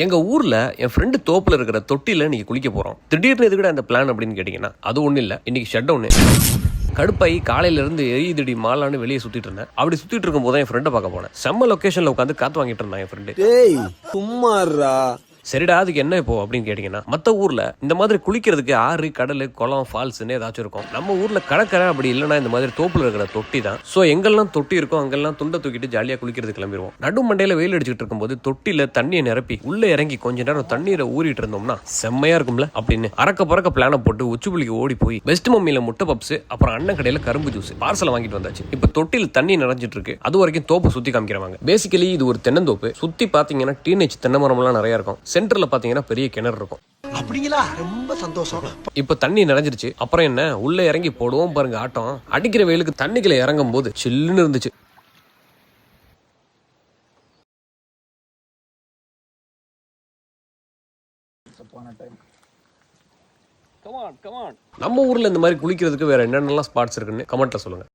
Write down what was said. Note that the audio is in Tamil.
எங்க ஊர்ல என் ஃப்ரெண்டு தோப்புல இருக்கிற தொட்டில இன்னைக்கு குளிக்க போறோம். திடீர்னு எதுக்குடா இந்த பிளான் அப்படின்னு கேட்டீங்கன்னா, அது ஒண்ணு இல்ல. இன்னைக்கு ஷட் டவுன். கடுப்பாயி காலையில இருந்து எரியுதடி மாலான்னு வெளியே சுத்திட்டு இருந்தேன். அப்படி சுத்திட்டு இருக்கும் போது என் ஃப்ரெண்டை பார்க்க போனேன். செம்ம லொகேஷன்ல உட்காந்து காத்து வாங்கிட்டு இருந்தான் என் ஃப்ரெண்டு. டேய் சும்மாறா. சரிடா அதுக்கு என்ன இப்போ அப்படின்னு கேட்டீங்கன்னா, மற்ற ஊர்ல இந்த மாதிரி குளிக்கிறதுக்கு ஆறு, கடல், குளம், ஃபால்ஸ்ன்னு ஏதாச்சும் இருக்கும். நம்ம ஊர்ல கடற்கரை அப்படி இல்லைன்னா இந்த மாதிரி தோப்புல இருக்கிற தொட்டி தான். ஸோ எங்கெல்லாம் தொட்டி இருக்கும் அங்கெல்லாம் துண்டை தூக்கிட்டு ஜாலியாக குளிக்கிறது கிளம்பிடுவோம். நடு மண்டையில வெயில் அடிச்சுட்டு இருக்கும்போது தொட்டில தண்ணியை நிரப்பி உள்ள இறங்கி கொஞ்ச நேரம் தண்ணீரை ஊறிட்டு இருந்தோம்னா செம்மையா இருக்கும்ல அப்படின்னு அறக்க பறக்க பிளான போட்டு உச்சிப்புளிக்கு ஓடி போய் பெஸ்ட் மம்மியில முட்டை பப்ஸ், அப்புறம் அண்ணன் கடையில கரும்பு ஜூஸ் பார்சல் வாங்கிட்டு வந்தாச்சு. இப்ப தொட்டில தண்ணி நிறைஞ்சிட்டு இருக்கு. அது வரைக்கும் தோப்பு சுத்தி காமிக்கிறாங்க. பேசிக்கலி இது ஒரு தென்னந்தோப்பு. சுத்தி பாத்தீங்கன்னா டீனேஜ் தென்னை மரம் எல்லாம் நிறைய இருக்கும். சென்டர்ல பாத்தீங்கன்னா பெரிய கிணறு இருக்கும். அப்படிங்களா? ரொம்ப சந்தோஷம். இப்ப தண்ணி நிறைஞ்சிருச்சு. அப்புறம் என்ன, உள்ள இறங்கி போடுவோம் பாருங்க ஆட்டம். அடிக்கிற வெயிலுக்கு தண்ணிக்குள்ள இறங்கும் போது சில்லுன்னு இருந்துச்சு. நம்ம ஊர்ல இந்த மாதிரி குளிக்கிறதுக்கு வேற என்னென்னலாம் ஸ்பாட்ஸ் இருக்குன்னு கமெண்ட்ல சொல்லுங்க.